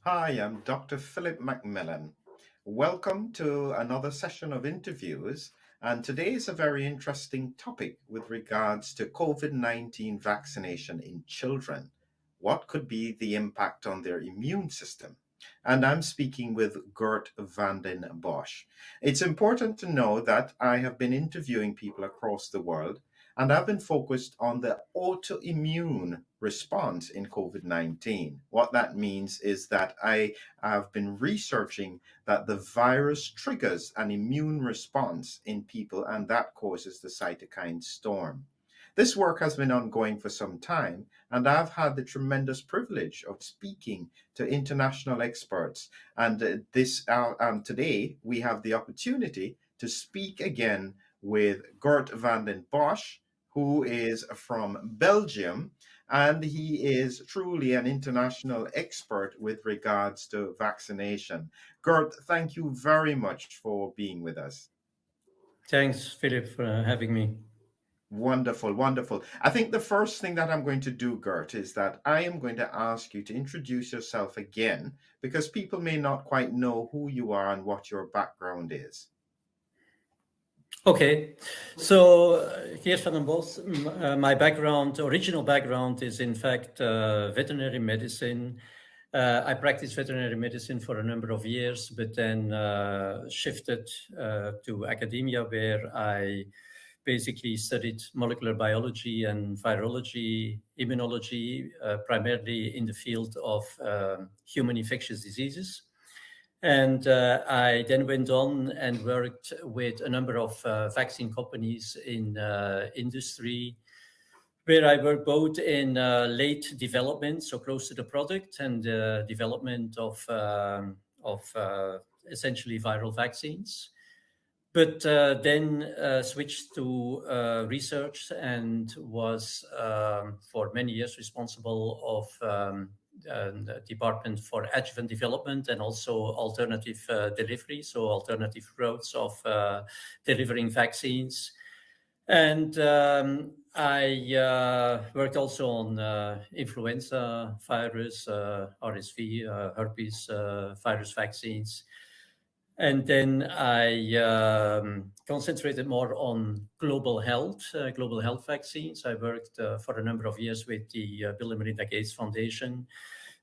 Hi, I'm Dr. Philip Macmillan. Welcome to another session of interviews. And today is a very interesting topic with regards to COVID-19 vaccination in children. What could be the impact on their immune system? And I'm speaking with Geert Vanden Bossche. It's important to know that I have been interviewing people across the world, and I've been focused on the autoimmune response in COVID 19. What that means is that I have been researching that the virus triggers an immune response in people, and that causes the cytokine storm. This work has been ongoing for some time, and I've had the tremendous privilege of speaking to international experts. And today we have the opportunity to speak again with Geert Vanden Bossche, who is from Belgium, and he is truly an international expert with regards to vaccination. Gert, thank you very much for being with us. Thanks, Philip, for having me. Wonderful, wonderful. I think the first thing that I'm going to do, Gert, is that I am going to ask you to introduce yourself again because people may not quite know who you are and what your background is. Okay, so Geert Vanden Bossche, my background, original background is in fact veterinary medicine. I practiced veterinary medicine for a number of years, but then shifted to academia where I basically studied molecular biology and virology, immunology, primarily in the field of human infectious diseases. And I then went on and worked with a number of vaccine companies in industry, where I worked both in late development, so close to the product, and development of essentially viral vaccines. But then switched to research and was for many years responsible of the Department for Adjuvant Development and also alternative delivery, so alternative routes of delivering vaccines. And I worked also on influenza virus, RSV, herpes virus vaccines. And then I concentrated more on global health vaccines. I worked for a number of years with the Bill and Melinda Gates Foundation,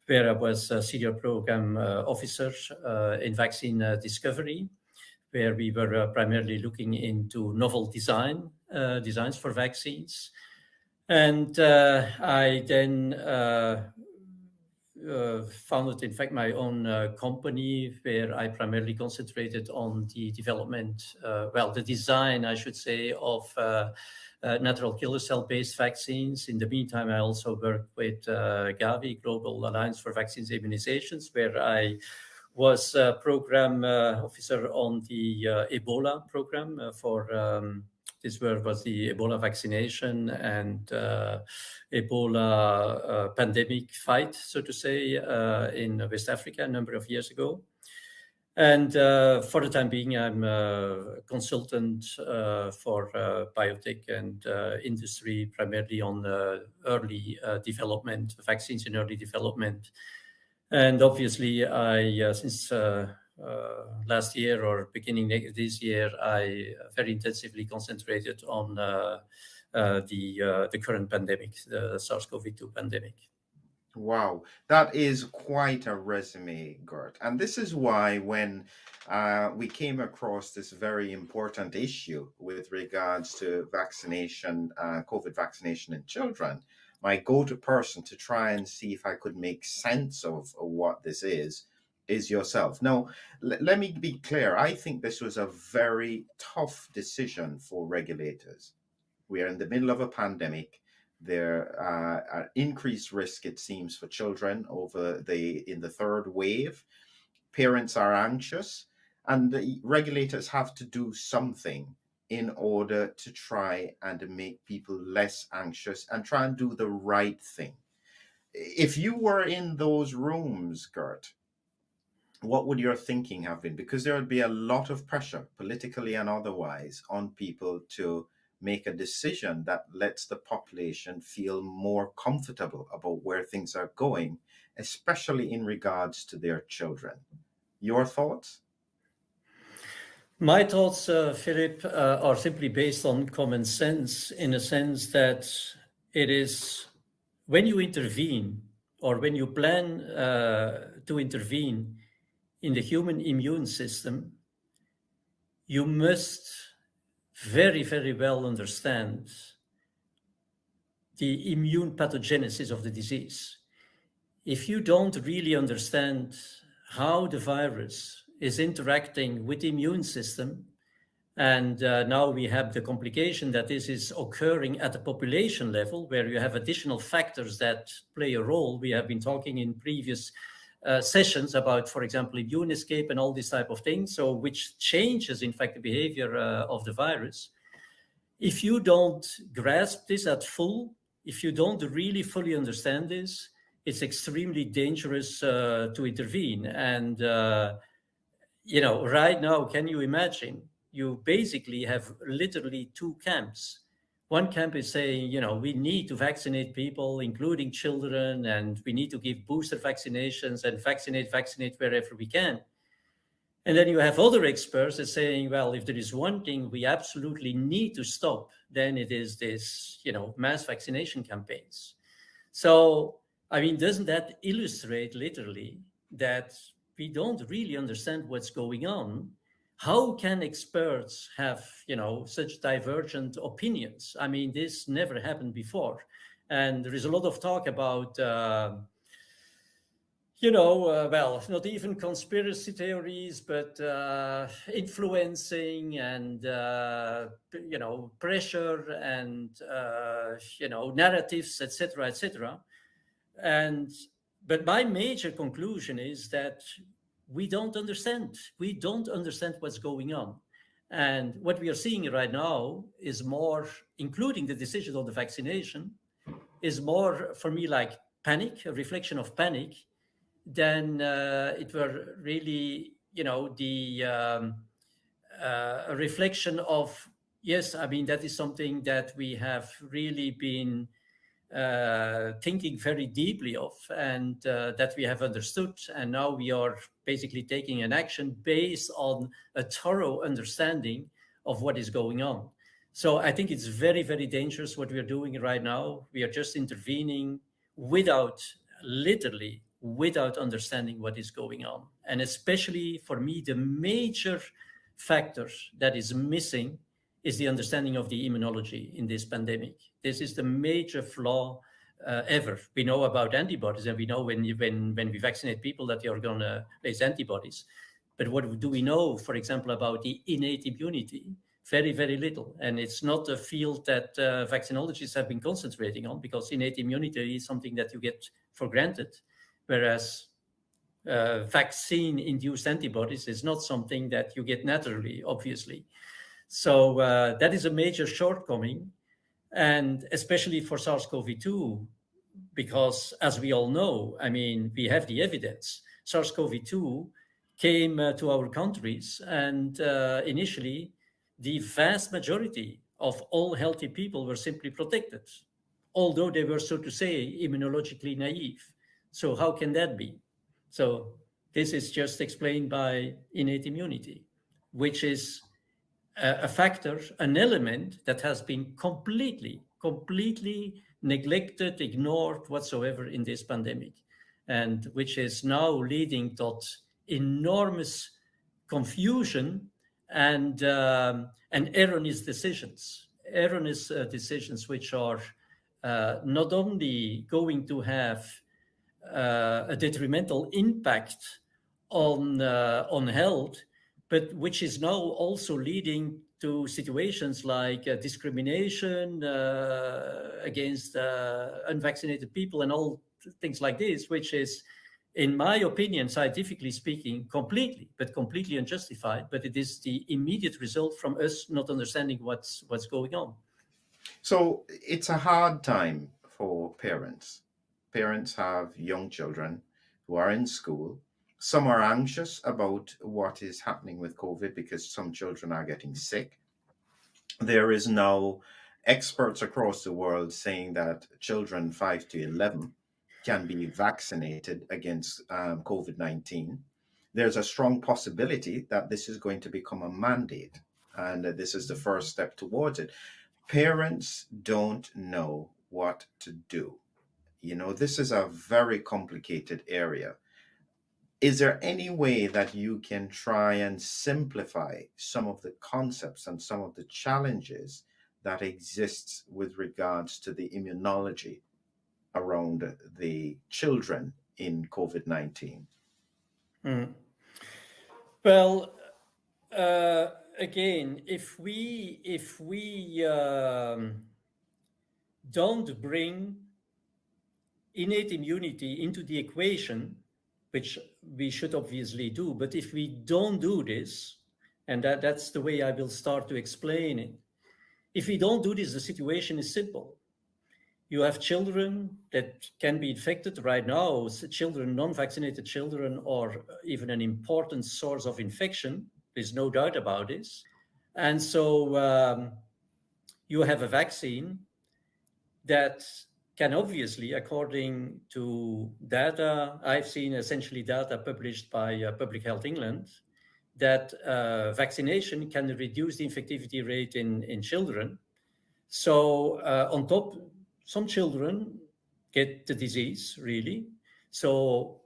where I was a senior program officer in vaccine discovery, where we were primarily looking into novel designs for vaccines. And I then founded, in fact, my own company where I primarily concentrated on the development, the design, I should say, of natural killer cell-based vaccines. In the meantime, I also worked with Gavi, Global Alliance for Vaccines Immunizations, where I was program officer on the Ebola program this was the Ebola vaccination and Ebola pandemic fight, so to say, in West Africa a number of years ago. And for the time being, I'm a consultant for biotech and industry, primarily on early development, vaccines in early development. And obviously, I since last year or beginning this year, I very intensively concentrated on the current pandemic, the SARS-CoV-2 pandemic. Wow, that is quite a resume, Gert. And this is why when we came across this very important issue with regards to vaccination, COVID vaccination in children, my go-to person to try and see if I could make sense of what this is yourself. Now, let me be clear. I think this was a very tough decision for regulators. We are in the middle of a pandemic. There are increased risk, it seems, for children in the third wave. Parents are anxious, and the regulators have to do something in order to try and make people less anxious and try and do the right thing. If you were in those rooms, Gert, what would your thinking have been? Because there would be a lot of pressure, politically and otherwise, on people to make a decision that lets the population feel more comfortable about where things are going, especially in regards to their children. Your thoughts? My thoughts, Philip, are simply based on common sense, in a sense that it is when you intervene or when you plan to intervene in the human immune system, you must very, very well understand the immune pathogenesis of the disease. If you don't really understand how the virus is interacting with the immune system, and now we have the complication that this is occurring at the population level, where you have additional factors that play a role. We have been talking in previous sessions about, for example, immune escape and all these type of things, so which changes, in fact, the behavior of the virus. If you don't grasp this at full, if you don't really fully understand this, it's extremely dangerous to intervene. And, right now, can you imagine? You basically have literally two camps. One camp is saying, we need to vaccinate people, including children, and we need to give booster vaccinations and vaccinate wherever we can. And then you have other experts that saying, well, if there is one thing we absolutely need to stop, then it is this, mass vaccination campaigns. So, doesn't that illustrate literally that we don't really understand what's going on? How can experts have, such divergent opinions? This never happened before. And there is a lot of talk about, not even conspiracy theories, but influencing and, pressure and, narratives, etc., etc. But my major conclusion is that we don't understand. We don't understand what's going on. And what we are seeing right now is more, including the decision on the vaccination, is more for me like panic, a reflection of panic, than it were really, a reflection of, yes, that is something that we have really been thinking very deeply of, and that we have understood. And now we are basically taking an action based on a thorough understanding of what is going on. So I think it's very, very dangerous what we're doing right now. We are just intervening literally without understanding what is going on. And especially for me, the major factor that is missing is the understanding of the immunology in this pandemic. This is the major flaw ever. We know about antibodies, and we know when we vaccinate people that they are going to raise antibodies. But what do we know, for example, about the innate immunity? Very, very little. And it's not a field that vaccinologists have been concentrating on, because innate immunity is something that you get for granted, whereas vaccine-induced antibodies is not something that you get naturally, obviously. So that is a major shortcoming, and especially for SARS-CoV-2, because as we all know, we have the evidence. SARS-CoV-2 came to our countries, and initially, the vast majority of all healthy people were simply protected, although they were, so to say, immunologically naive. So how can that be? So this is just explained by innate immunity, which is a factor, an element that has been completely neglected, ignored whatsoever in this pandemic, and which is now leading to enormous confusion and erroneous decisions which are not only going to have a detrimental impact on health, but which is now also leading to situations like discrimination against unvaccinated people and all things like this, which is, in my opinion, scientifically speaking, completely unjustified. But it is the immediate result from us not understanding what's going on. So it's a hard time for parents. Parents have young children who are in school. Some are anxious about what is happening with COVID because some children are getting sick. There is now experts across the world saying that children 5 to 11 can be vaccinated against COVID-19, there's a strong possibility that this is going to become a mandate. And this is the first step towards it. Parents don't know what to do. You know, this is a very complicated area. Is there any way that you can try and simplify some of the concepts and some of the challenges that exists with regards to the immunology around the children in COVID-19? Well, again, if we don't bring innate immunity into the equation, which we should obviously do, but if we don't do this, and that's the way I will start to explain it, if we don't do this, the situation is simple. You have children that can be infected right now. Children, non-vaccinated children, are even an important source of infection. There's no doubt about this. And so you have a vaccine that can obviously, according to data, I've seen essentially data published by Public Health England, that vaccination can reduce the infectivity rate in children. So on top, some children get the disease, really. So,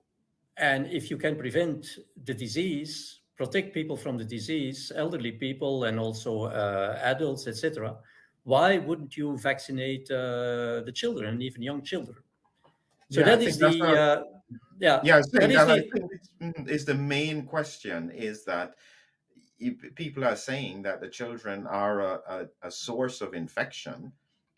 and if you can prevent the disease, protect people from the disease, elderly people and also adults, etc., why wouldn't you vaccinate the children, even young children? So Yeah, I that is think that's the, yeah, I think that is that I the, think is the main question, is that people are saying that the children are a source of infection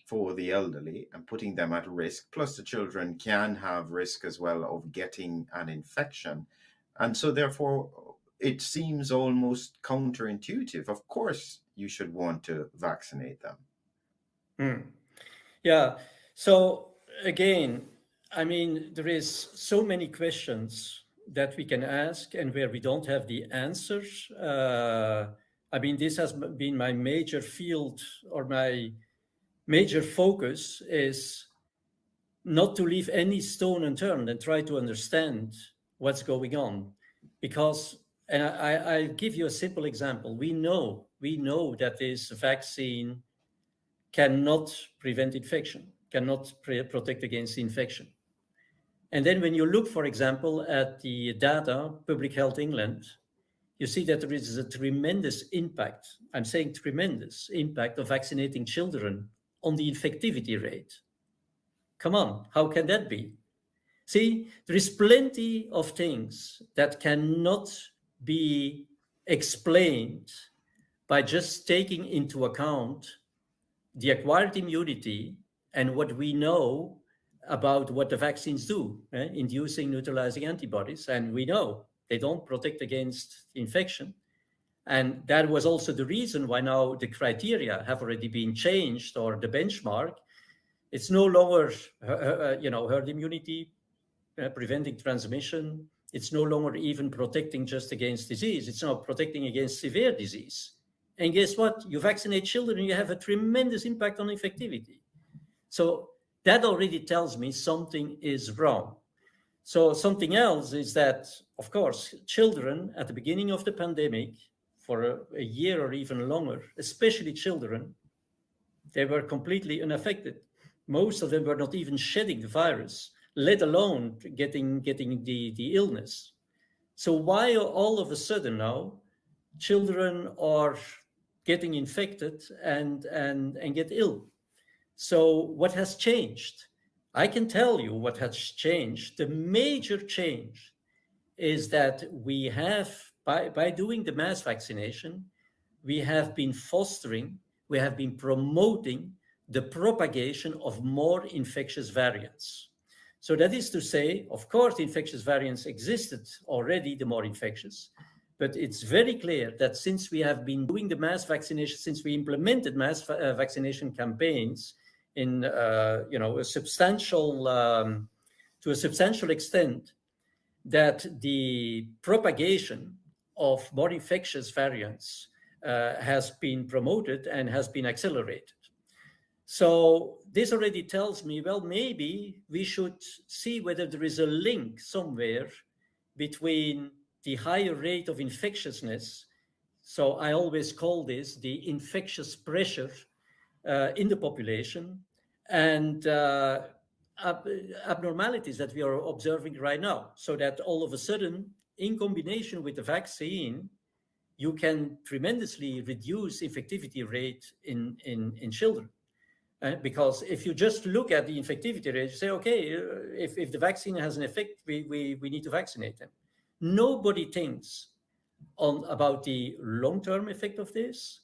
for the elderly and putting them at risk. Plus, the children can have risk as well of getting an infection. And so, therefore, it seems almost counterintuitive. Of course, you should want to vaccinate them. Yeah. So again, I mean, there is so many questions that we can ask and where we don't have the answers. I mean, this has been my major field, or my major focus is not to leave any stone unturned and try to understand what's going on. Because, and I'll give you a simple example. We know that this vaccine cannot prevent infection, cannot protect against infection. And then when you look, for example, at the data, Public Health England, you see that there is a tremendous impact, I'm saying tremendous impact, of vaccinating children on the infectivity rate. Come on, how can that be? See, there is plenty of things that cannot be explained by just taking into account the acquired immunity and what we know about what the vaccines do, inducing neutralizing antibodies. And we know they don't protect against infection. And that was also the reason why now the criteria have already been changed, or the benchmark. It's no longer, herd immunity, preventing transmission. It's no longer even protecting just against disease. It's now protecting against severe disease. And guess what? You vaccinate children, you have a tremendous impact on infectivity. So that already tells me something is wrong. So something else is that, of course, children at the beginning of the pandemic, for a year or even longer, especially children, they were completely unaffected. Most of them were not even shedding the virus, let alone getting the illness. So why all of a sudden now children are getting infected and get ill? So what has changed? I can tell you what has changed. The major change is that we have, by doing the mass vaccination, we have been fostering, we have been promoting the propagation of more infectious variants. So that is to say, of course, the infectious variants existed already, the more infectious, but it's very clear that since we have been doing the mass vaccination, since we implemented mass vaccination campaigns in a substantial to a substantial extent, that the propagation of more infectious variants has been promoted and has been accelerated. So this already tells me, well, maybe we should see whether there is a link somewhere between the higher rate of infectiousness. So I always call this the infectious pressure in the population and abnormalities that we are observing right now. So that all of a sudden, in combination with the vaccine, you can tremendously reduce infectivity rate in children. Because if you just look at the infectivity rate, you say, okay, if the vaccine has an effect, we need to vaccinate them. Nobody thinks about the long-term effect of this,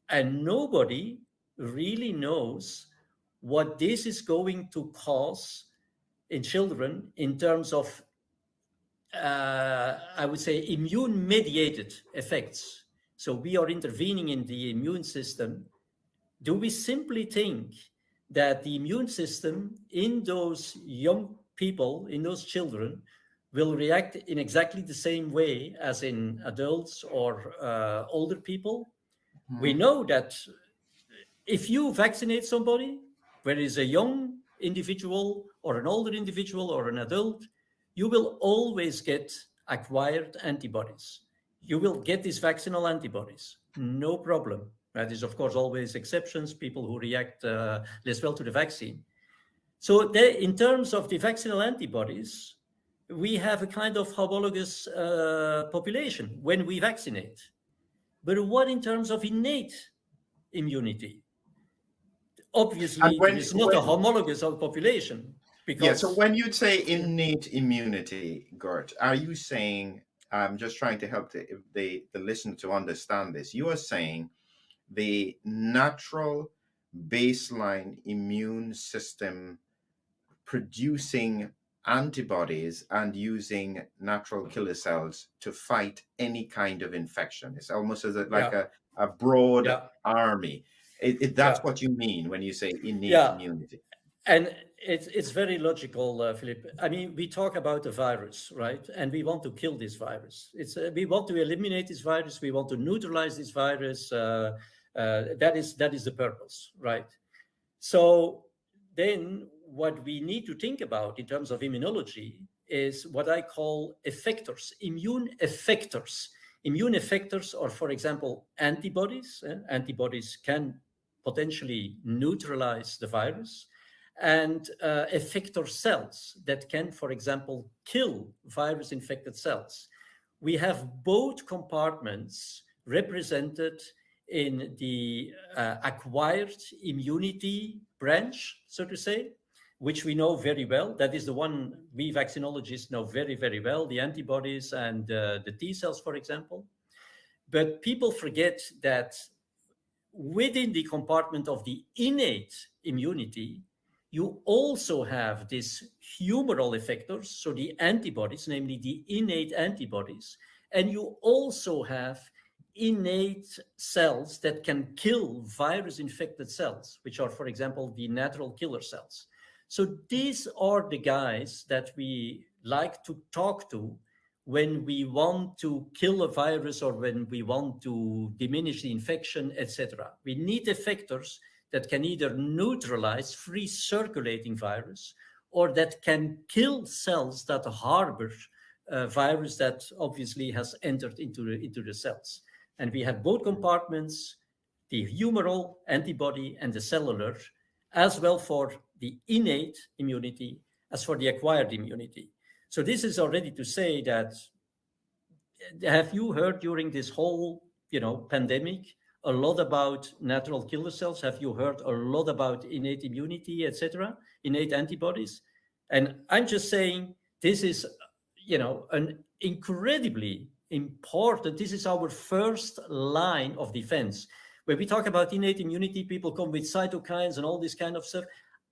and nobody really knows what this is going to cause in children in terms of, I would say, immune-mediated effects. So we are intervening in the immune system. Do we simply think that the immune system in those young people, in those children, will react in exactly the same way as in adults or older people? Mm-hmm. We know that if you vaccinate somebody, whether it's a young individual or an older individual or an adult, you will always get acquired antibodies. You will get these vaccinal antibodies, no problem. There's, of course, always exceptions, people who react less well to the vaccine. So in terms of the vaccinal antibodies, we have a kind of homologous population when we vaccinate. But what in terms of innate immunity? Obviously, it's not a homologous population. Because, yeah, so when you say innate immunity, Geert, are you saying, I'm just trying to help the listener to understand this, you are saying the natural baseline immune system producing antibodies and using natural killer cells to fight any kind of infection. It's almost as a broad army. That's what you mean when you say innate immunity. And it's very logical, Philip. I mean, we talk about a virus, right? And we want to kill this virus. We want to eliminate this virus. We want to neutralize this virus. That is the purpose, right? So then what we need to think about in terms of immunology is what I call effectors, immune effectors. Immune effectors are, for example, antibodies. Antibodies can potentially neutralize the virus. And effector cells that can, for example, kill virus-infected cells. We have both compartments represented in the acquired immunity branch, so to say, which we know very well. That is the one we vaccinologists know very, very well, the antibodies and the T cells, for example. But people forget that within the compartment of the innate immunity, you also have these humoral effectors, so the antibodies, namely the innate antibodies, and you also have innate cells that can kill virus-infected cells, which are, for example, the natural killer cells. So these are the guys that we like to talk to when we want to kill a virus or when we want to diminish the infection, etc. We need effectors that can either neutralize free circulating virus or that can kill cells that harbor a virus that obviously has entered into the cells. And we have both compartments, the humoral antibody and the cellular, as well for the innate immunity as for the acquired immunity. So this is already to say that, have you heard during this whole, pandemic, a lot about natural killer cells? Have you heard a lot about innate immunity, etc., innate antibodies? And I'm just saying this is, an incredibly important, this is our first line of defense. When we talk about innate immunity, people come with cytokines and all this kind of stuff.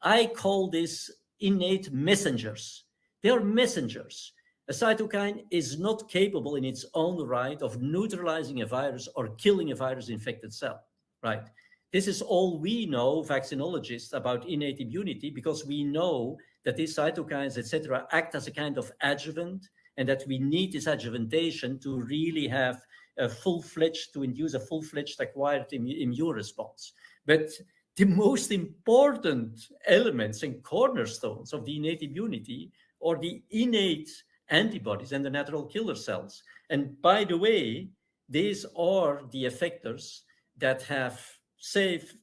I call this innate messengers. They are messengers. A cytokine is not capable in its own right of neutralizing a virus or killing a virus-infected cell, right? This is all we know, vaccinologists, about innate immunity, because we know that these cytokines, etc., act as a kind of adjuvant, and that we need this adjuvantation to really have to induce a full-fledged acquired immune response. But the most important elements and cornerstones of the innate immunity are the innate antibodies and the natural killer cells. And by the way, these are the effectors that have saved,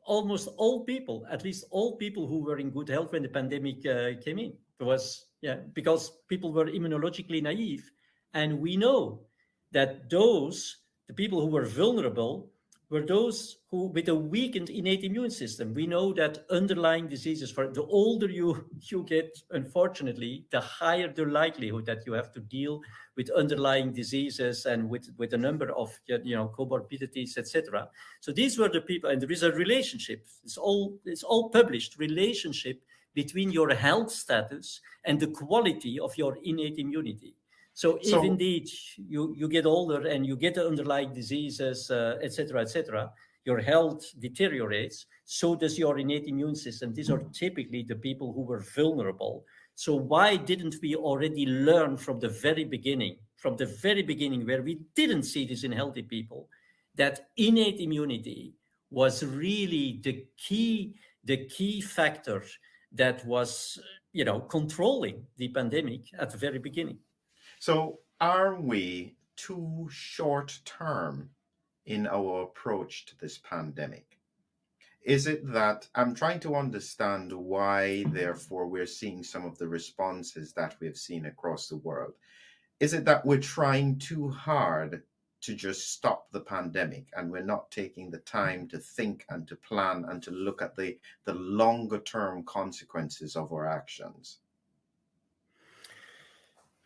almost all people, at least all people who were in good health when the pandemic came in. It was, because people were immunologically naive. And we know that the people who were vulnerable, were those who, with a weakened innate immune system. We know that underlying diseases, for the older you get, unfortunately, the higher the likelihood that you have to deal with underlying diseases and with a number of comorbidities, etc. So these were the people, and there is a relationship. It's all published relationship between your health status and the quality of your innate immunity. So if indeed you get older and you get the underlying diseases, etc., your health deteriorates, so does your innate immune system. These are typically the people who were vulnerable. So why didn't we already learn from the very beginning, where we didn't see this in healthy people, that innate immunity was really the key factor that was, controlling the pandemic at the very beginning. So are we too short-term in our approach to this pandemic? Is it that I'm trying to understand why, therefore, we're seeing some of the responses that we've seen across the world? Is it that we're trying too hard to just stop the pandemic and we're not taking the time to think and to plan and to look at the longer term consequences of our actions?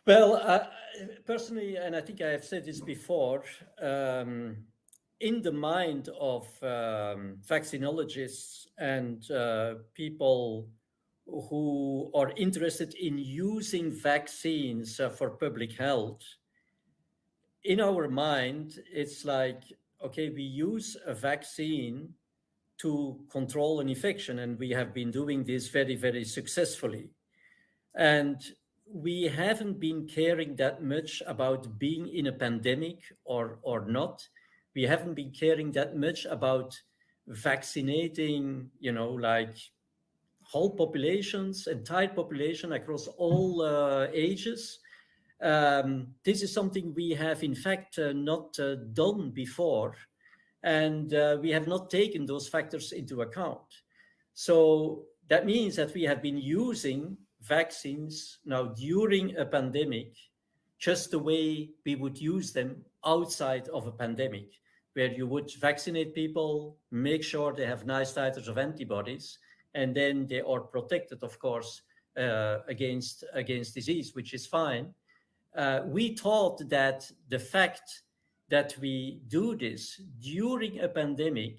Well, personally, and I think I have said this before, in the mind of vaccinologists and people who are interested in using vaccines for public health, in our mind, it's like, okay, we use a vaccine to control an infection, and we have been doing this very, very successfully. And we haven't been caring that much about being in a pandemic or not. We haven't been caring that much about vaccinating, like whole populations, entire population across all ages. This is something we have, in fact, not done before. And we have not taken those factors into account. So that means that we have been using vaccines now during a pandemic just the way we would use them outside of a pandemic, where you would vaccinate people, make sure they have nice titers of antibodies, and then they are protected, of course, against disease, which is fine. We thought that the fact that we do this during a pandemic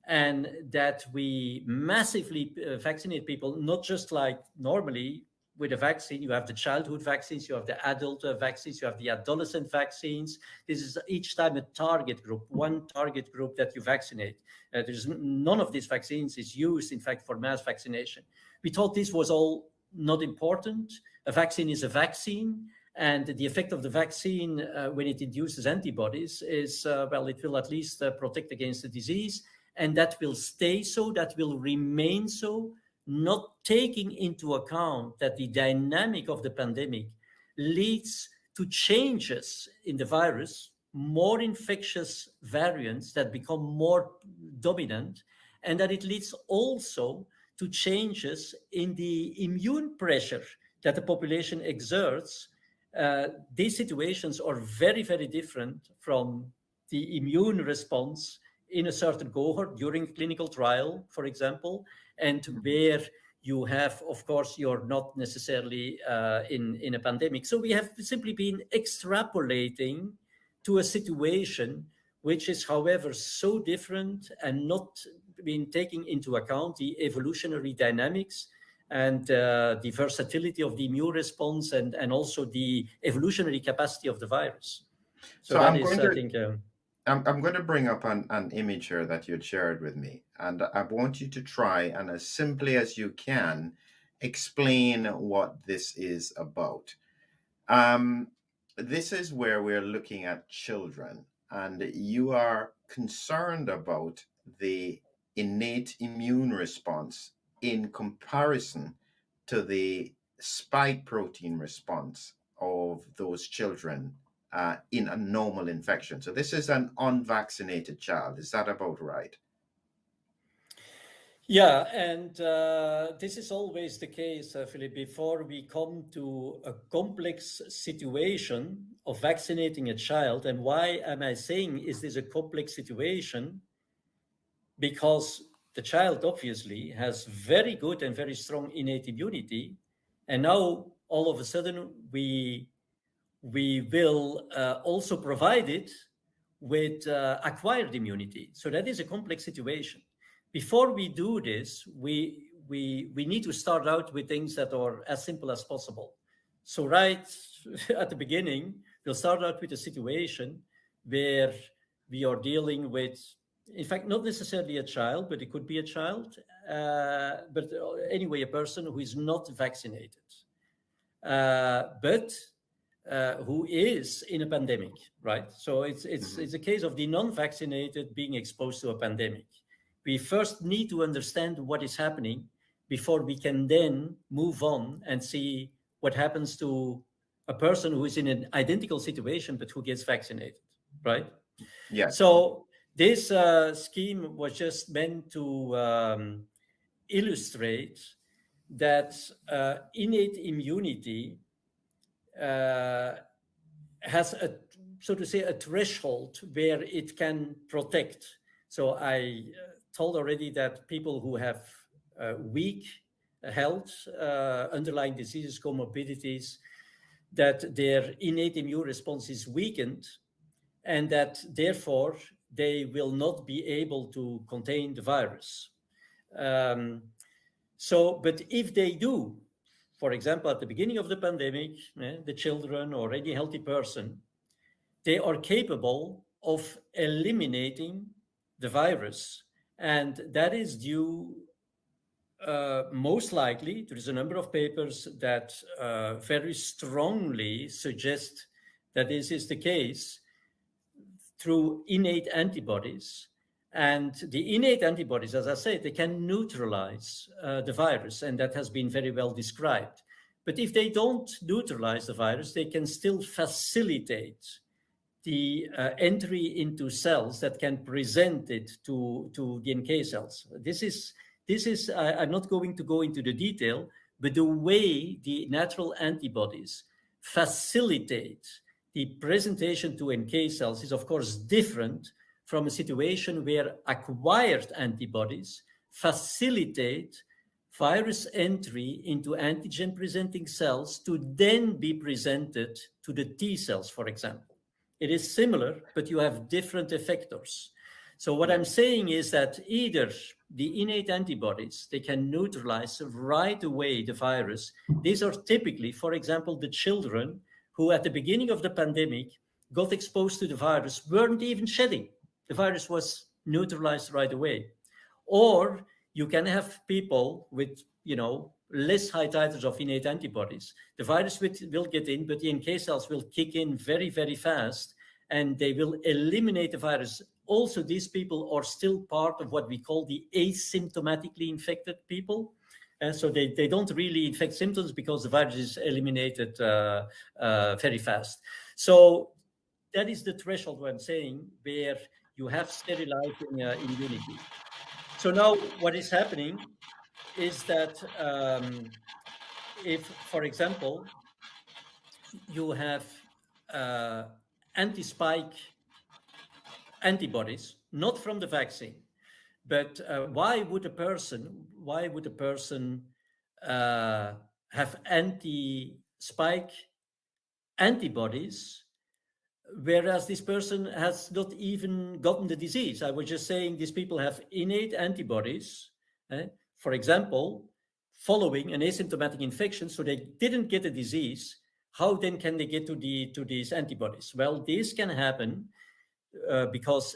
and that we massively vaccinate people, not just like normally with a vaccine, you have the childhood vaccines, you have the adult vaccines, you have the adolescent vaccines. This is each time a target group, one target group that you vaccinate. There's none of these vaccines is used, in fact, for mass vaccination. We thought this was all not important. A vaccine is a vaccine. And the effect of the vaccine when it induces antibodies is, it will at least protect against the disease. And that will stay so, that will remain so, not taking into account that the dynamic of the pandemic leads to changes in the virus, more infectious variants that become more dominant, and that it leads also to changes in the immune pressure that the population exerts. These situations are very, very different from the immune response in a certain cohort during clinical trial, for example, and where you have, of course, you're not necessarily in a pandemic. So we have simply been extrapolating to a situation which is, however, so different and not been taking into account the evolutionary dynamics and the versatility of the immune response and also the evolutionary capacity of the virus. So that is, I think... I'm going to bring up an image here that you'd shared with me, and I want you to try and, as simply as you can, explain what this is about. This is where we're looking at children, and you are concerned about the innate immune response in comparison to the spike protein response of those children in a normal infection. So this is an unvaccinated child. Is that about right? Yeah, and this is always the case, Philip. Before we come to a complex situation of vaccinating a child, and why am I saying is this a complex situation? Because the child obviously has very good and very strong innate immunity, and now all of a sudden we will also provide it with acquired immunity. So that is a complex situation. Before we do this, we need to start out with things that are as simple as possible. So right at the beginning, we'll start out with a situation where we are dealing with, in fact, not necessarily a child, but it could be a child, but anyway, a person who is not vaccinated, but who is in a pandemic, right? So it's a case of the non-vaccinated being exposed to a pandemic. We first need to understand what is happening before we can then move on and see what happens to a person who is in an identical situation but who gets vaccinated, right? Yeah. So this scheme was just meant to illustrate that innate immunity has a, so to say, a threshold where it can protect. So I told already that people who have weak health, underlying diseases, comorbidities, that their innate immune response is weakened, and that therefore they will not be able to contain the virus. But if they do, for example, at the beginning of the pandemic, the children or any healthy person, they are capable of eliminating the virus. And that is due most likely, there is a number of papers that very strongly suggest that this is the case through innate antibodies. And the innate antibodies, as I said, they can neutralize the virus, and that has been very well described. But if they don't neutralize the virus, they can still facilitate the entry into cells that can present it to the NK cells. This is I'm not going to go into the detail, but the way the natural antibodies facilitate the presentation to NK cells is, of course, different from a situation where acquired antibodies facilitate virus entry into antigen-presenting cells to then be presented to the T cells, for example. It is similar, but you have different effectors. So what I'm saying is that either the innate antibodies, they can neutralize right away the virus. These are typically, for example, the children who at the beginning of the pandemic got exposed to the virus, weren't even shedding. The virus was neutralized right away. Or you can have people with, less high titers of innate antibodies. The virus will get in, but the NK cells will kick in very, very fast, and they will eliminate the virus. Also, these people are still part of what we call the asymptomatically infected people. So they don't really infect symptoms because the virus is eliminated very fast. So that is the threshold, what I'm saying, where you have sterilizing immunity. So now what is happening is that if, for example, you have anti-spike antibodies, not from the vaccine, but why would a person have anti-spike antibodies, whereas this person has not even gotten the disease? I was just saying these people have innate antibodies, for example, following an asymptomatic infection, so they didn't get a disease. How then can they get to these antibodies? Well, this can happen because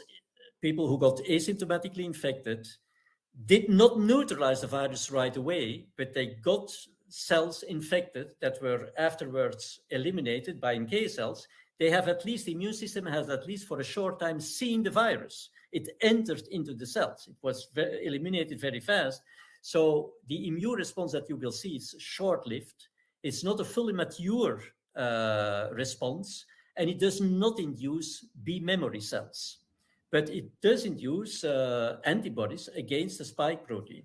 people who got asymptomatically infected did not neutralize the virus right away, but they got cells infected that were afterwards eliminated by NK cells. They have at least, the immune system has at least for a short time seen the virus. It entered into the cells. It was eliminated very fast. So the immune response that you will see is short-lived. It's not a fully mature response, and it does not induce B memory cells, but it does induce antibodies against the spike protein.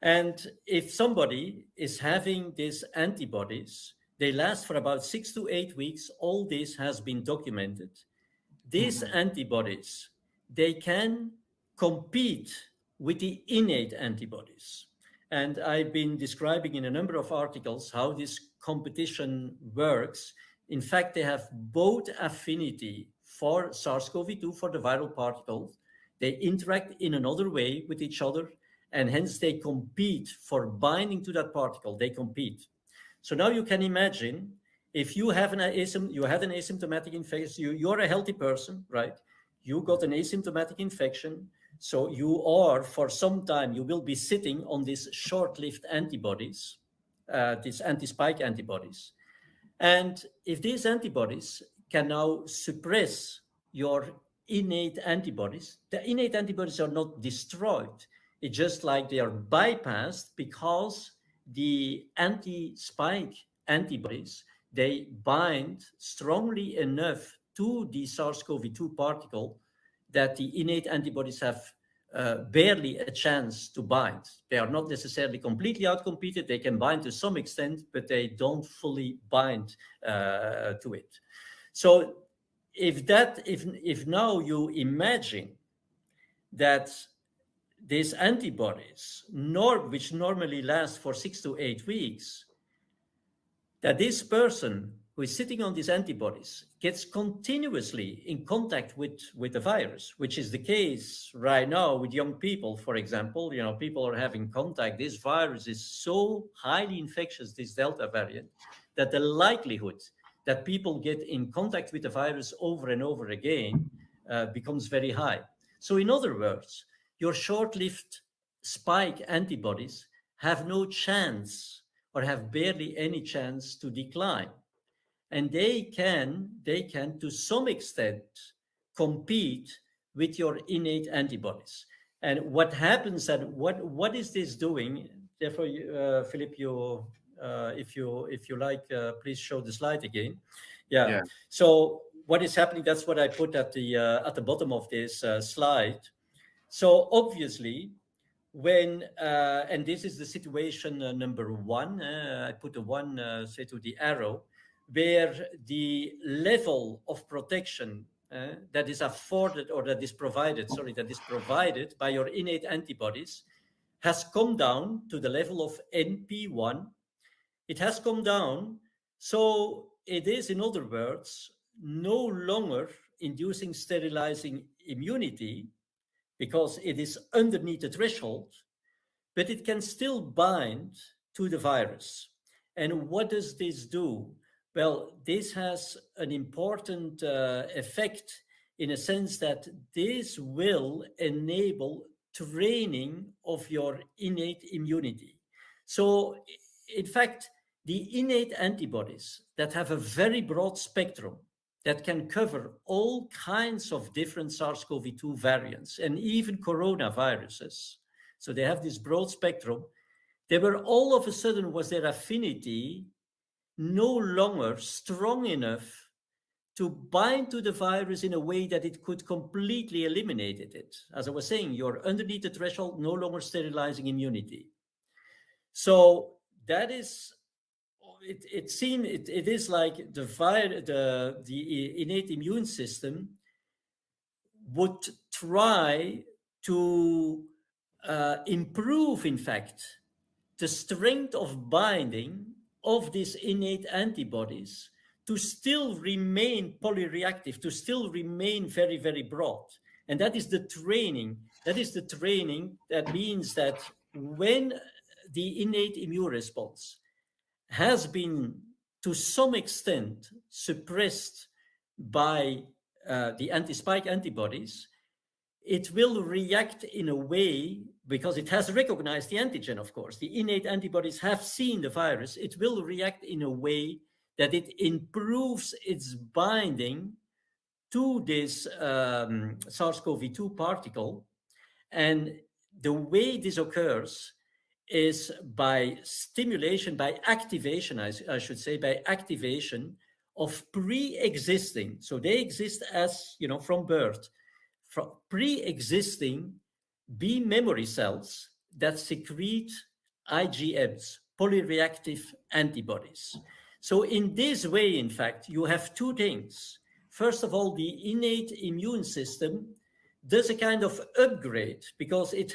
And if somebody is having these antibodies, they last for about 6 to 8 weeks. All this has been documented. These antibodies, they can compete with the innate antibodies. And I've been describing in a number of articles how this competition works. In fact, they have both affinity for SARS-CoV-2, for the viral particles. They interact in another way with each other, and hence they compete for binding to that particle. They compete. So now you can imagine if you have an asymptomatic infection, you're a healthy person, right? You got an asymptomatic infection. So you are, for some time, you will be sitting on these short-lived antibodies, these anti-spike antibodies. And if these antibodies can now suppress your innate antibodies, the innate antibodies are not destroyed. It's just like they are bypassed because the anti-spike antibodies, they bind strongly enough to the SARS-CoV-2 particle that the innate antibodies have barely a chance to bind. They are not necessarily completely outcompeted. They can bind to some extent, but they don't fully bind to it. So if now you imagine that these antibodies, which normally last for 6 to 8 weeks, that this person who is sitting on these antibodies gets continuously in contact with the virus, which is the case right now with young people, for example. You know, people are having contact. This virus is so highly infectious, this Delta variant, that the likelihood that people get in contact with the virus over and over again becomes very high. So in other words, your short-lived spike antibodies have no chance or have barely any chance to decline. And they can, to some extent, compete with your innate antibodies. And what happens, and what is this doing? Therefore, Philippe, if you like, please show the slide again. Yeah. So what is happening? That's what I put at the bottom of this slide. So obviously, when and this is the situation number one. I put the one, say, to the arrow, where the level of protection that is afforded, or that is provided by your innate antibodies has come down to the level of NP1. It has come down, so it is, in other words, no longer inducing sterilizing immunity because it is underneath the threshold, but it can still bind to the virus. And what does this do? Well, this has an important effect in a sense that this will enable training of your innate immunity. So, in fact, the innate antibodies that have a very broad spectrum that can cover all kinds of different SARS-CoV-2 variants and even coronaviruses. So they have this broad spectrum. They were all of a sudden, was their affinity no longer strong enough to bind to the virus in a way that it could completely eliminate it. As I was saying, you're underneath the threshold, no longer sterilizing immunity. So that is, it is like the innate immune system would try to improve, in fact, the strength of binding of these innate antibodies to still remain polyreactive, to still remain very, very broad. And that is the training. That means that when the innate immune response has been to some extent suppressed by the anti-spike antibodies, it will react in a way, because it has recognized the antigen, of course. The innate antibodies have seen the virus. It will react in a way that it improves its binding to this SARS-CoV-2 particle. And the way this occurs is by stimulation, by activation, I should say, by activation of pre-existing. So they exist as, from birth, from pre-existing B memory cells that secrete IgMs, polyreactive antibodies. So in this way, in fact, you have two things. First of all, the innate immune system does a kind of upgrade because it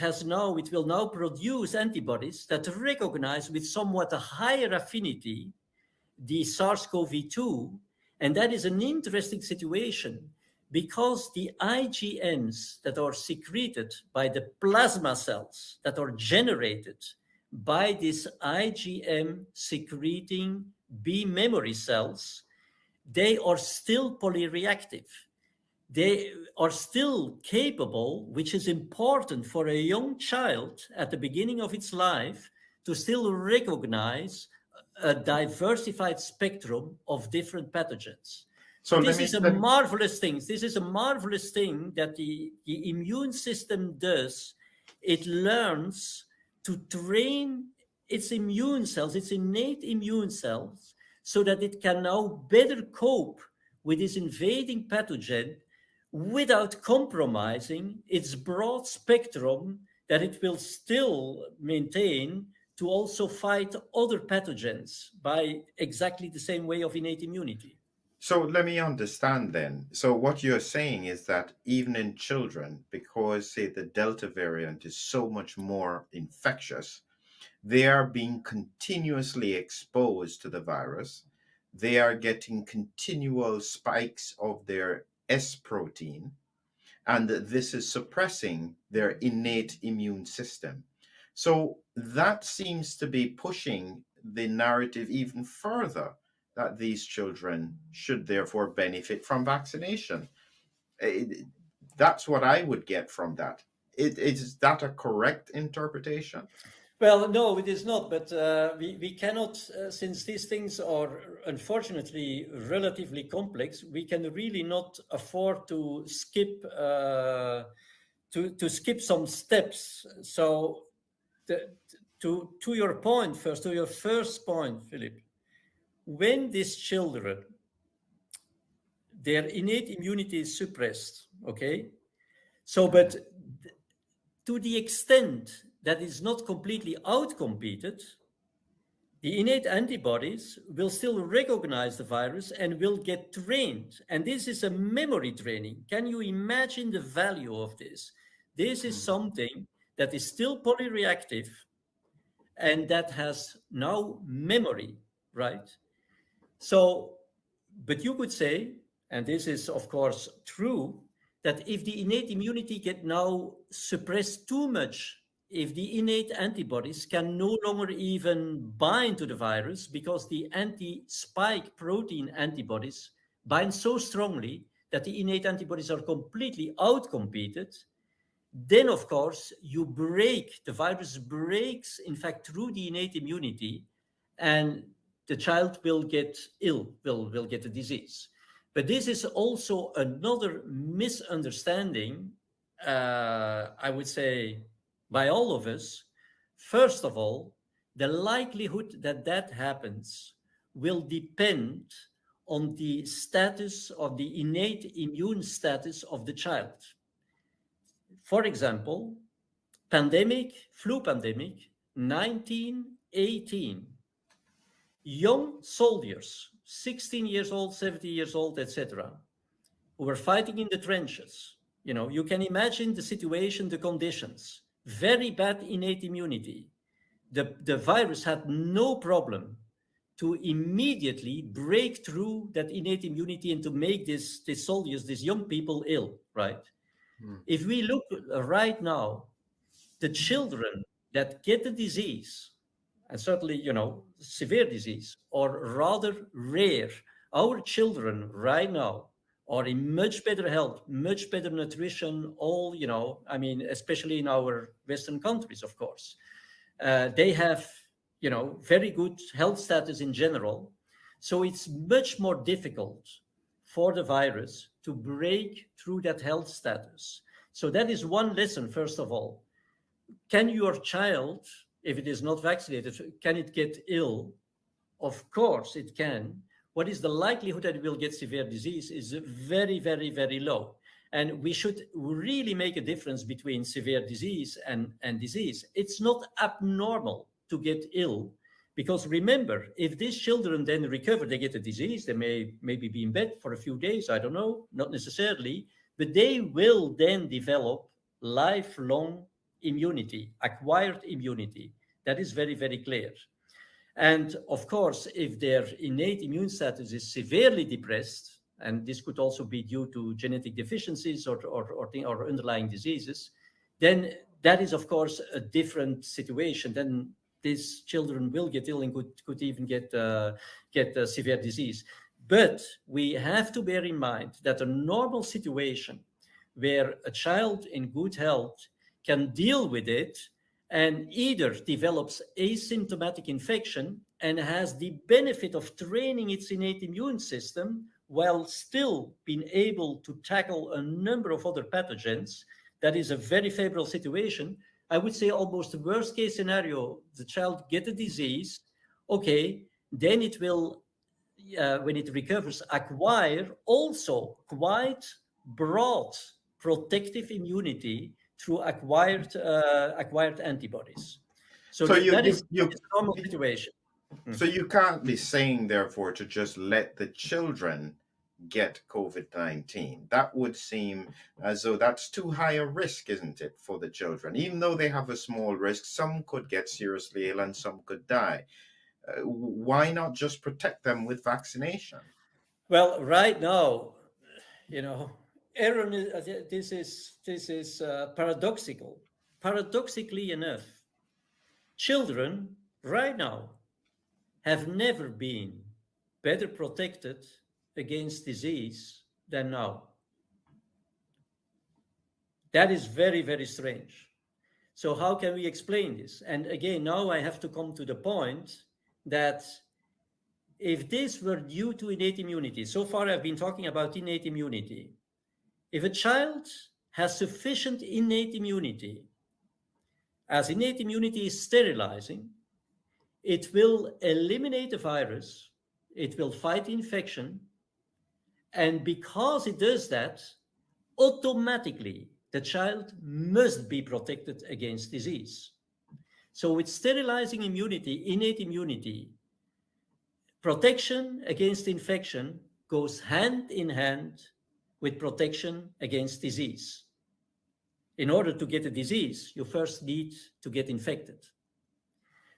will now produce antibodies that recognize with somewhat a higher affinity the SARS-CoV-2. And that is an interesting situation because the IgMs that are secreted by the plasma cells that are generated by this IgM secreting B memory cells, they are still polyreactive. They are still capable, which is important for a young child at the beginning of its life, to still recognize a diversified spectrum of different pathogens. So this is a marvelous thing. This is a marvelous thing that the immune system does. It learns to train its immune cells, its innate immune cells, so that it can now better cope with this invading pathogen without compromising its broad spectrum that it will still maintain to also fight other pathogens by exactly the same way of innate immunity. So let me understand then. So what you're saying is that even in children, because say the Delta variant is so much more infectious, they are being continuously exposed to the virus. They are getting continual spikes of their S protein, and this is suppressing their innate immune system. So that seems to be pushing the narrative even further that these children should therefore benefit from vaccination. That's what I would get from that. Is that a correct interpretation? Well, no, it is not. But we cannot, since these things are unfortunately relatively complex, we can really not afford to skip to skip some steps. So, to your point first, to your first point, Philip, when these children, their innate immunity is suppressed, okay? So, but to the extent that is not completely outcompeted, the innate antibodies will still recognize the virus and will get trained. And this is a memory training. Can you imagine the value of this? This is something that is still polyreactive and that has now memory, right? So, but you could say, and this is of course true, that if the innate immunity get now suppressed too much, if the innate antibodies can no longer even bind to the virus because the anti-spike protein antibodies bind so strongly that the innate antibodies are completely outcompeted, then of course the virus breaks in fact through the innate immunity, and the child will get ill, will get a disease. But this is also another misunderstanding, I would say, by all of us. First of all, the likelihood that that happens will depend on the status of the innate immune status of the child. For example, flu pandemic, 1918. Young soldiers, 16 years old, 70 years old, etc., who were fighting in the trenches. You can imagine the situation, the conditions. Very bad innate immunity. The virus had no problem to immediately break through that innate immunity and to make these soldiers, these young people, ill, right? If we look right now, the children that get the disease, and certainly, severe disease, or rather rare, our children right now are in much better health, much better nutrition, especially in our Western countries, of course. They have, very good health status in general. So it's much more difficult for the virus to break through that health status. So that is one lesson, first of all. Can your child, if it is not vaccinated, can it get ill? Of course it can. What is the likelihood that it will get severe disease is very, very, very low. And we should really make a difference between severe disease and disease. It's not abnormal to get ill, because remember, if these children then recover, they get a disease, they may maybe be in bed for a few days, I don't know, not necessarily, but they will then develop lifelong immunity, acquired immunity. That is very, very clear. And of course, if their innate immune status is severely depressed, and this could also be due to genetic deficiencies or underlying diseases, then that is, of course, a different situation. Then these children will get ill and could even get severe disease. But we have to bear in mind that a normal situation where a child in good health can deal with it and either develops asymptomatic infection and has the benefit of training its innate immune system while still being able to tackle a number of other pathogens. That is a very favorable situation. I would say almost the worst case scenario, the child get a disease, okay, then it will, when it recovers, acquire also quite broad protective immunity through acquired antibodies. So that is a normal situation. So you can't be saying, therefore, to just let the children get COVID-19. That would seem as though that's too high a risk, isn't it, for the children? Even though they have a small risk, some could get seriously ill and some could die. Why not just protect them with vaccination? Well, right now, Aaron, this is paradoxical. Paradoxically enough, children right now have never been better protected against disease than now. That is very, very strange. So how can we explain this? And again, now I have to come to the point that if this were due to innate immunity, so far I've been talking about innate immunity. If a child has sufficient innate immunity, as innate immunity is sterilizing, it will eliminate the virus, it will fight infection, and because it does that, automatically the child must be protected against disease. So with sterilizing immunity, innate immunity, protection against infection goes hand in hand with protection against disease. In order to get a disease, you first need to get infected.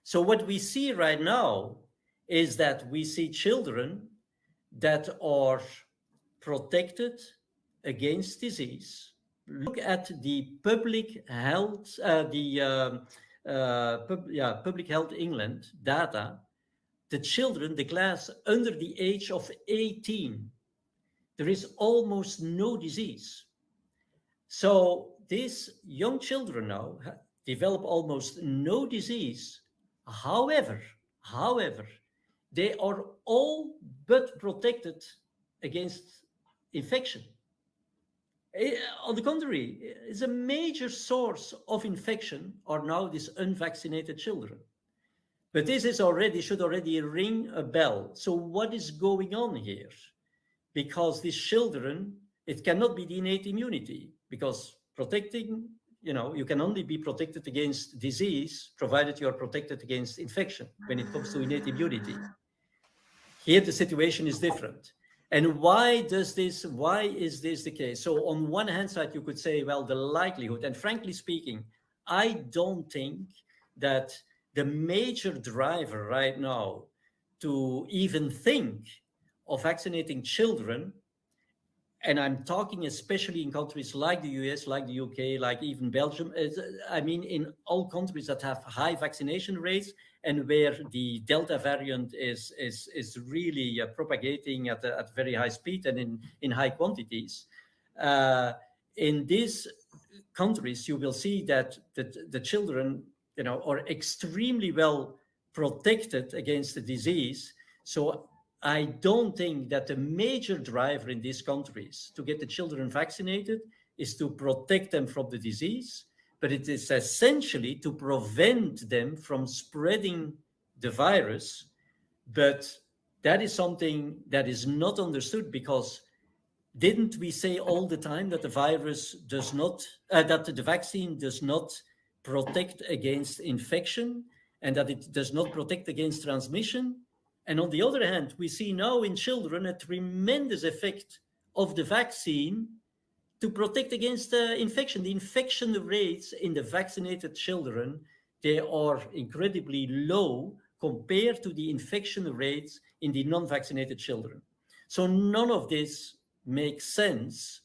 So what we see right now is that we see children that are protected against disease. Look at the public health, Public Health England data. The children, the class under the age of 18, there is almost no disease. So these young children now develop almost no disease. However, they are all but protected against infection. On the contrary, it's a major source of infection are now these unvaccinated children. But this is should already ring a bell. So what is going on here? Because these children, it cannot be the innate immunity, because protecting, you can only be protected against disease provided you are protected against infection when it comes to innate immunity. Here the situation is different. And why is this the case? So on one hand side, you could say, well, the likelihood, and frankly speaking, I don't think that the major driver right now to even think of vaccinating children, and I'm talking especially in countries like the US, like the UK, like even Belgium, in all countries that have high vaccination rates and where the Delta variant is really propagating at very high speed and in high quantities. In these countries, you will see that the children, are extremely well protected against the disease. So I don't think that the major driver in these countries to get the children vaccinated is to protect them from the disease, but it is essentially to prevent them from spreading the virus. But that is something that is not understood, because didn't we say all the time that the virus does not, that the vaccine does not protect against infection and that it does not protect against transmission? And on the other hand, we see now in children a tremendous effect of the vaccine to protect against infection. The infection rates in the vaccinated children, they are incredibly low compared to the infection rates in the non-vaccinated children. So none of this makes sense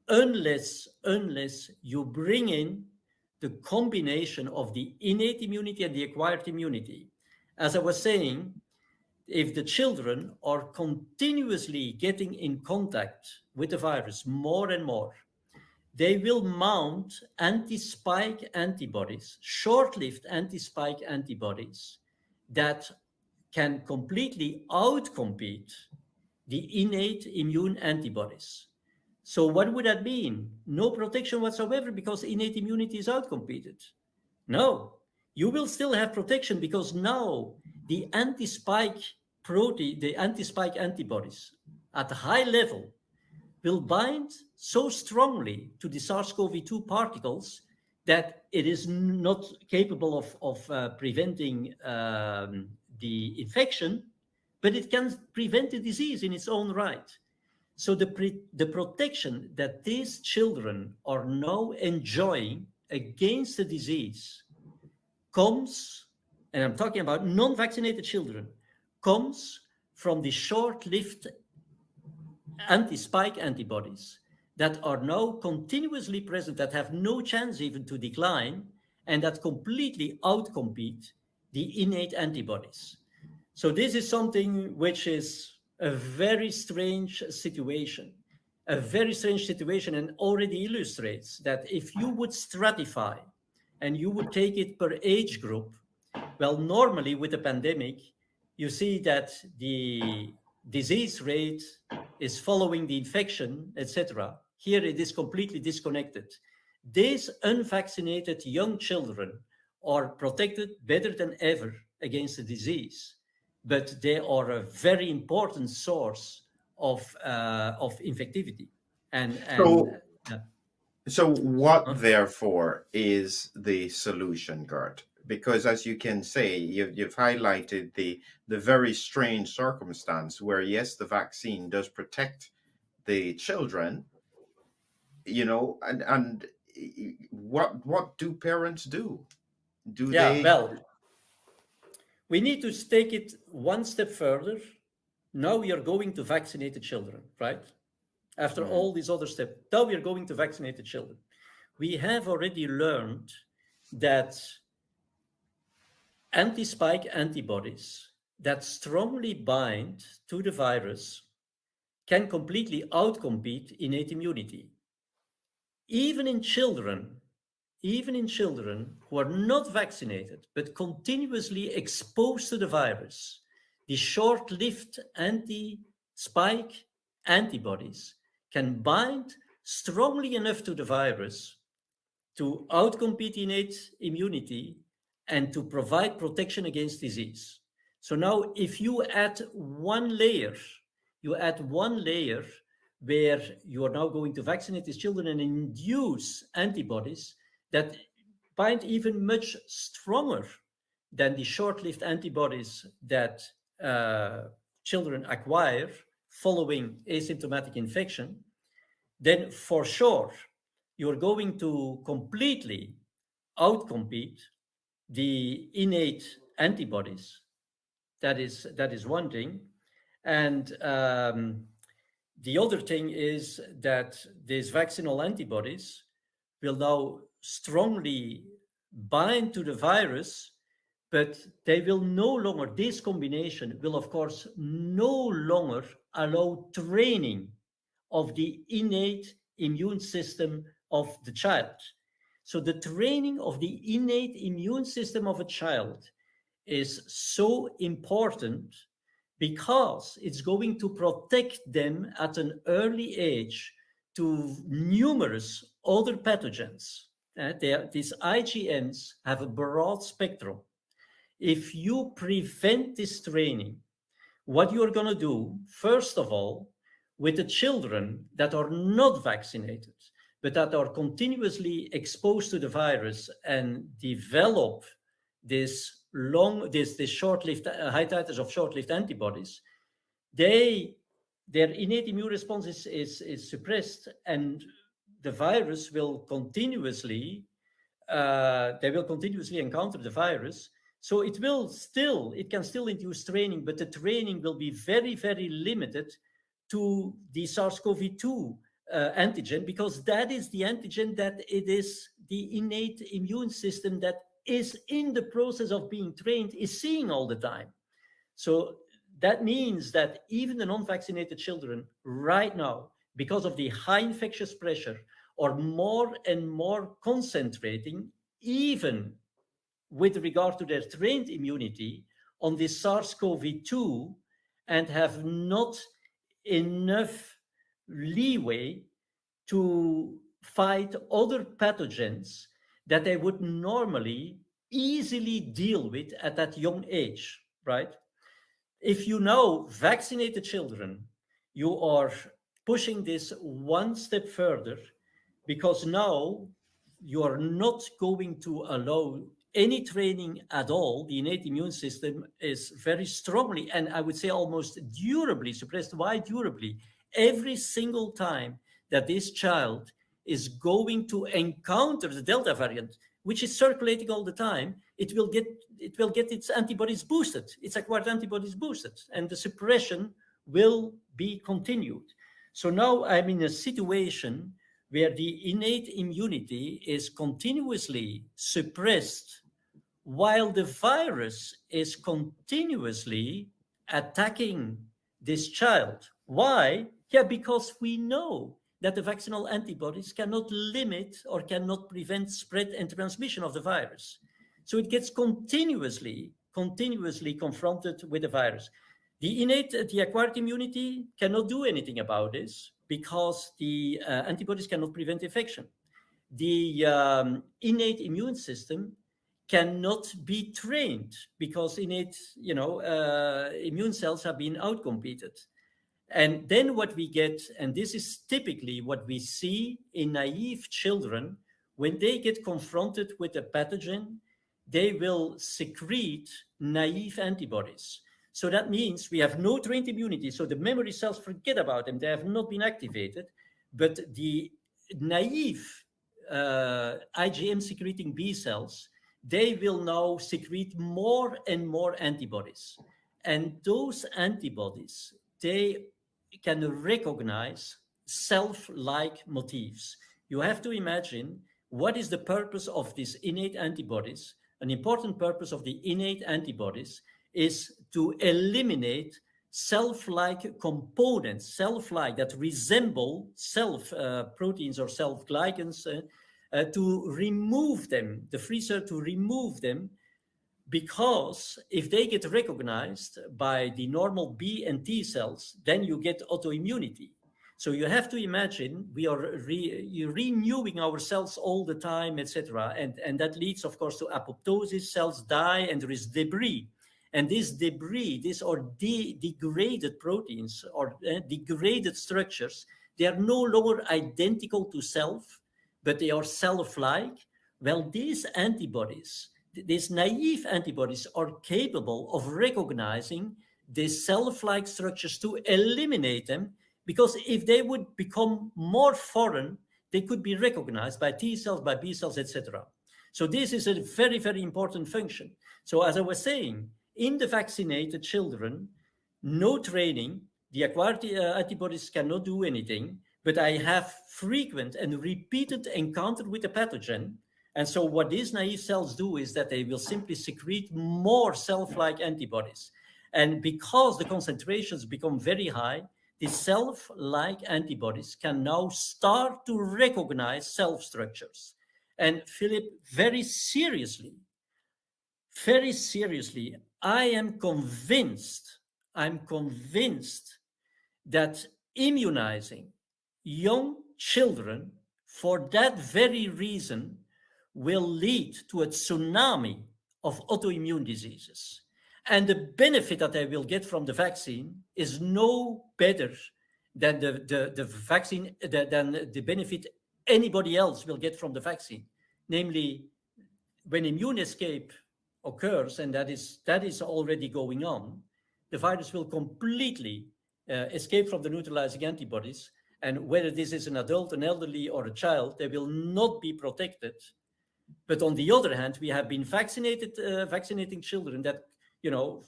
unless you bring in the combination of the innate immunity and the acquired immunity. As I was saying, if the children are continuously getting in contact with the virus more and more, they will mount anti-spike antibodies, short-lived anti-spike antibodies that can completely outcompete the innate immune antibodies. So what would that mean? No protection whatsoever because innate immunity is outcompeted. No, you will still have protection because now the anti-spike protein, the anti-spike antibodies at a high level will bind so strongly to the SARS-CoV-2 particles that it is not capable of preventing the infection, but it can prevent the disease in its own right. So the protection that these children are now enjoying against the disease comes, and I'm talking about non-vaccinated children, comes from the short-lived anti-spike antibodies that are now continuously present, that have no chance even to decline, and that completely outcompete the innate antibodies. So this is something which is a very strange situation, and already illustrates that if you would stratify and you would take it per age group, well, normally with a pandemic, you see that the disease rate is following the infection, etc. Here it is completely disconnected. These unvaccinated young children are protected better than ever against the disease, but they are a very important source of infectivity. So what, therefore, is the solution, Gert? Because as you can say, you've highlighted the very strange circumstance where, yes, the vaccine does protect the children, and what do parents do? Well, we need to take it one step further. Now we are going to vaccinate the children, right? After all these other steps, now we are going to vaccinate the children. We have already learned that anti-spike antibodies that strongly bind to the virus can completely outcompete innate immunity. Even in children who are not vaccinated, but continuously exposed to the virus, the short-lived anti-spike antibodies can bind strongly enough to the virus to outcompete innate immunity and to provide protection against disease. So now if you add one layer where you are now going to vaccinate these children and induce antibodies that bind even much stronger than the short-lived antibodies that children acquire following asymptomatic infection, then for sure you're going to completely outcompete the innate antibodies. That is one thing. And the other thing is that these vaccinal antibodies will now strongly bind to the virus, but they will no longer, this combination will of course no longer allow training of the innate immune system of the child. So the training of the innate immune system of a child is so important because it's going to protect them at an early age to numerous other pathogens. These IgMs have a broad spectrum. If you prevent this training, what you're going to do, first of all, with the children that are not vaccinated, but that are continuously exposed to the virus and develop this short-lived high titers of short-lived antibodies, their innate immune response is suppressed, and the virus will continuously encounter the virus. So it can still induce training, but the training will be very, very limited to the SARS-CoV-2 antigen, because that is the antigen that it is the innate immune system that is in the process of being trained is seeing all the time. So that means that even the non-vaccinated children right now, because of the high infectious pressure, are more and more concentrating, even with regard to their trained immunity, on the SARS-CoV-2, and have not enough leeway to fight other pathogens that they would normally easily deal with at that young age, right? If you now vaccinate the children, you are pushing this one step further, because now you are not going to allow any training at all. The innate immune system is very strongly, and I would say almost durably suppressed. Why durably? Every single time that this child is going to encounter the Delta variant, which is circulating all the time, it will get its antibodies boosted, its acquired antibodies boosted, and the suppression will be continued. So now I'm in a situation where the innate immunity is continuously suppressed while the virus is continuously attacking this child. Why? Yeah, because we know that the vaccinal antibodies cannot limit or cannot prevent spread and transmission of the virus. So it gets continuously confronted with the virus. The acquired immunity cannot do anything about this because the antibodies cannot prevent infection. The innate immune system cannot be trained because innate, immune cells have been outcompeted. And then what we get, and this is typically what we see in naive children, when they get confronted with a pathogen, they will secrete naive antibodies. So that means we have no trained immunity. So the memory cells, forget about them. They have not been activated. But the naive IgM secreting B cells, they will now secrete more and more antibodies. And those antibodies, they can recognize self-like motifs. You have to imagine, what is the purpose of these innate antibodies? An important purpose of the innate antibodies is to eliminate self-like components, self-like that resemble self proteins or self-glycans, to remove them, the freezer to remove them, because if they get recognized by the normal B and T cells, then you get autoimmunity. So you have to imagine we are renewing our cells all the time, etc. And that leads, of course, to apoptosis. Cells die and there is debris. And this debris, these are degraded proteins or degraded structures. They are no longer identical to self, but they are self-like. Well, these antibodies, these naive antibodies, are capable of recognizing these self-like structures to eliminate them, because if they would become more foreign, they could be recognized by T cells, by B cells, etc. So this is a very, very important function. So as I was saying, in the vaccinated children, no training, the acquired antibodies cannot do anything, but I have frequent and repeated encounter with the pathogen. And so what these naive cells do is that they will simply secrete more self-like antibodies. And because the concentrations become very high, the self-like antibodies can now start to recognize self structures. And Philip, very seriously, I am convinced I'm convinced that immunizing young children for that very reason will lead to a tsunami of autoimmune diseases. And the benefit that they will get from the vaccine is no better than the vaccine, than the benefit anybody else will get from the vaccine. Namely, when immune escape occurs, and that is already going on, the virus will completely escape from the neutralizing antibodies. And whether this is an adult, an elderly, or a child, they will not be protected. But on the other hand, we have been vaccinating children that,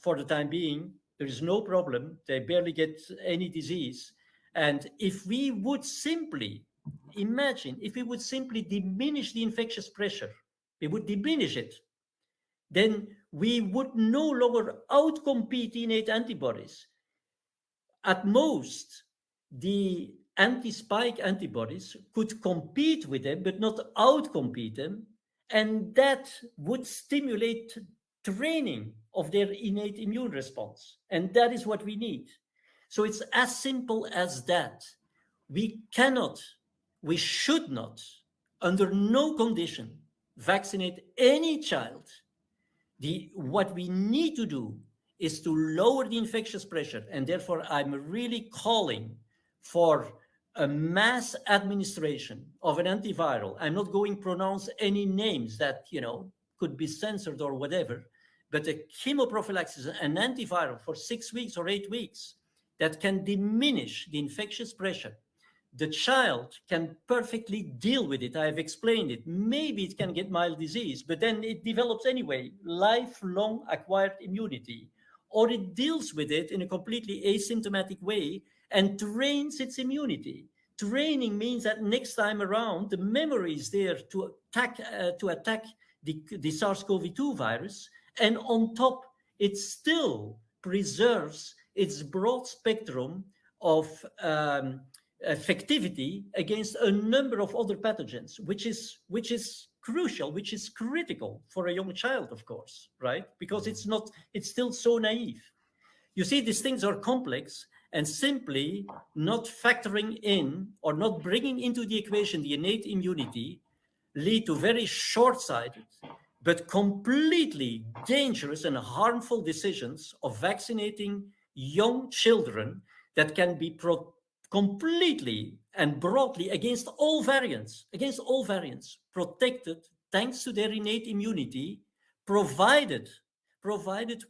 for the time being, there is no problem. They barely get any disease. And if we would simply diminish the infectious pressure, we would diminish it, then we would no longer outcompete innate antibodies. At most, the anti-spike antibodies could compete with them, but not outcompete them. And that would stimulate training of their innate immune response. And that is what we need. So it's as simple as that. We should not, under no condition, vaccinate any child. What we need to do is to lower the infectious pressure. And therefore, I'm really calling for a mass administration of an antiviral. I'm not going to pronounce any names that, could be censored or whatever, but a chemoprophylaxis, an antiviral for 6 weeks or 8 weeks that can diminish the infectious pressure. The child can perfectly deal with it. I've explained it. Maybe it can get mild disease, but then it develops anyway, lifelong acquired immunity, or it deals with it in a completely asymptomatic way and trains its immunity. Training means that next time around, the memory is there to attack the SARS-CoV-2 virus, and on top, it still preserves its broad spectrum of effectivity against a number of other pathogens, which is crucial, which is critical for a young child, of course, right? Because it's still so naive. You see, these things are complex, and simply not factoring in or not bringing into the equation the innate immunity lead to very short-sighted but completely dangerous and harmful decisions of vaccinating young children that can be completely and broadly against all variants, protected thanks to their innate immunity, provided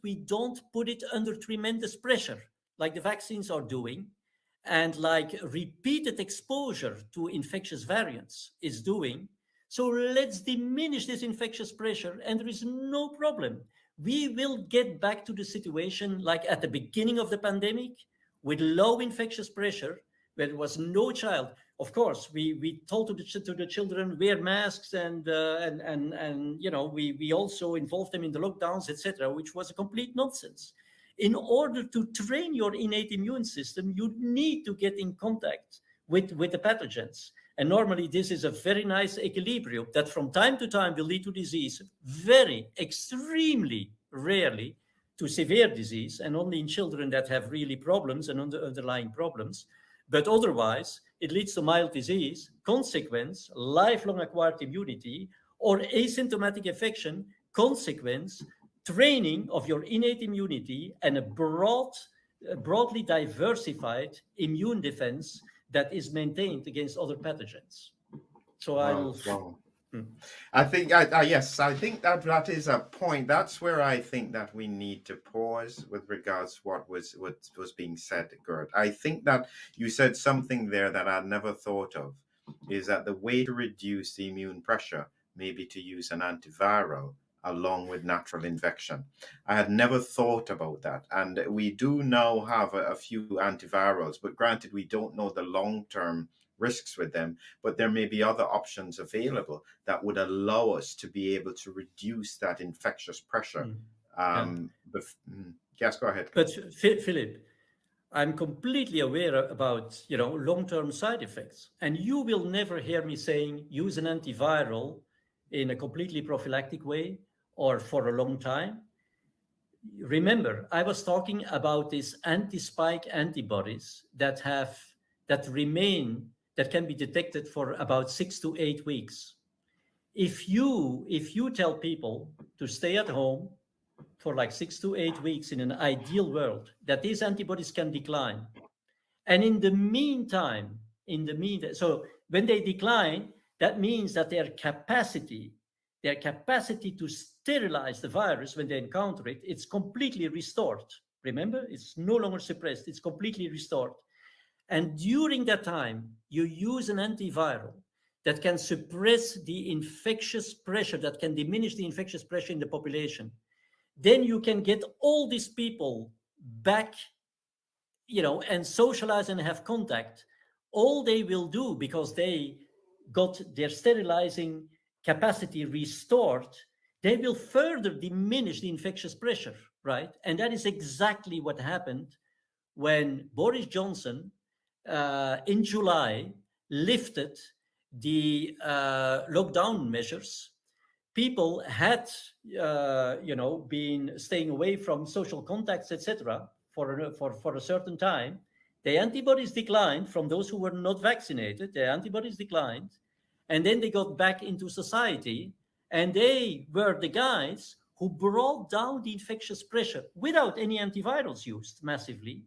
we don't put it under tremendous pressure, like the vaccines are doing, and like repeated exposure to infectious variants is doing. So let's diminish this infectious pressure, and there is no problem. We will get back to the situation like at the beginning of the pandemic, with low infectious pressure, where there was no child. Of course, we told to the children, wear masks, and we also involved them in the lockdowns, etc., which was a complete nonsense. In order to train your innate immune system, you need to get in contact with the pathogens. And normally this is a very nice equilibrium that from time to time will lead to disease, very extremely rarely to severe disease, and only in children that have really problems and underlying problems. But otherwise, it leads to mild disease, consequence, lifelong acquired immunity, or asymptomatic infection, consequence, training of your innate immunity, and a broadly diversified immune defense that is maintained against other pathogens. So I think that is a point. That's where I think that we need to pause with regards to what was being said, Geert. I think that you said something there that I never thought of, is that the way to reduce the immune pressure may be to use an antiviral along with natural infection. I had never thought about that. And we do now have a few antivirals, but granted, we don't know the long-term risks with them, but there may be other options available that would allow us to be able to reduce that infectious pressure. Yes, go ahead. But Philip, I'm completely aware about long-term side effects, and you will never hear me saying use an antiviral in a completely prophylactic way or for a long time. remember, I was talking about these anti-spike antibodies that can be detected for about 6 to 8 weeks. If you tell people to stay at home for like 6 to 8 weeks in an ideal world, that these antibodies can decline. And in the meantime, so when they decline, that means that their capacity to sterilize the virus when they encounter it, it's completely restored. Remember, it's no longer suppressed, it's completely restored. And during that time, you use an antiviral that can suppress the infectious pressure, that can diminish the infectious pressure in the population. Then you can get all these people back, and socialize and have contact. All they will do, because they got their sterilizing capacity restored, they will further diminish the infectious pressure, right? And that is exactly what happened when Boris Johnson in July lifted the lockdown measures. People had, been staying away from social contacts, etc., for a certain time. The antibodies declined from those who were not vaccinated. The antibodies declined, and then they got back into society, and they were the guys who brought down the infectious pressure without any antivirals used massively.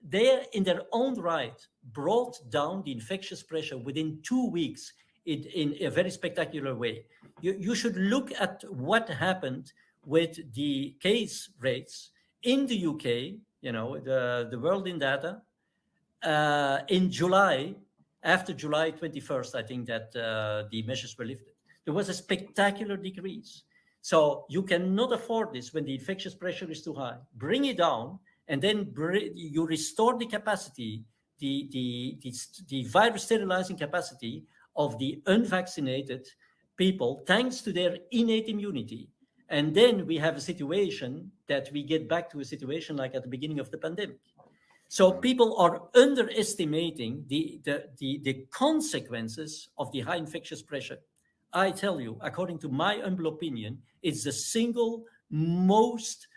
They, in their own right, brought down the infectious pressure within 2 weeks in a very spectacular way. You should look at what happened with the case rates in the UK, the world in data, in July, after July 21st, I think that the measures were lifted. There was a spectacular decrease. So you cannot afford this when the infectious pressure is too high. Bring it down, and then you restore the capacity, the virus sterilizing capacity of the unvaccinated people, thanks to their innate immunity. And then we have a situation that we get back to a situation like at the beginning of the pandemic. So people are underestimating the consequences of the high infectious pressure. I tell you, according to my humble opinion, it's the single most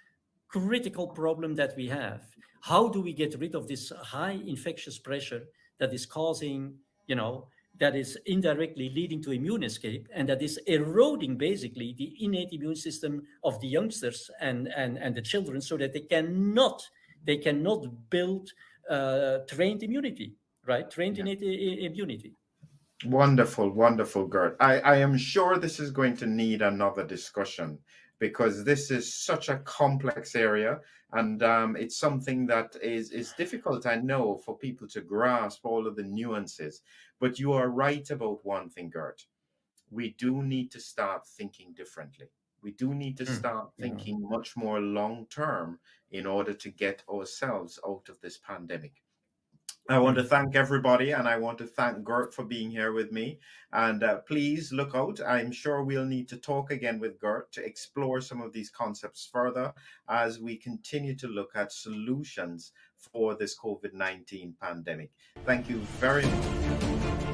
critical problem that we have. How do we get rid of this high infectious pressure that is causing, that is indirectly leading to immune escape, and that is eroding basically the innate immune system of the youngsters and the children, so that they cannot build trained immunity, right? Trained innate immunity. Wonderful, wonderful, Gert. I am sure this is going to need another discussion, because this is such a complex area, and it's something that is difficult, I know, for people to grasp all of the nuances. But you are right about one thing, Gert. We do need to start thinking differently. We do need to start thinking much more long term in order to get ourselves out of this pandemic. I want to thank everybody, and I want to thank Gert for being here with me. And please look out. I'm sure we'll need to talk again with Gert to explore some of these concepts further as we continue to look at solutions for this COVID-19 pandemic. Thank you very much.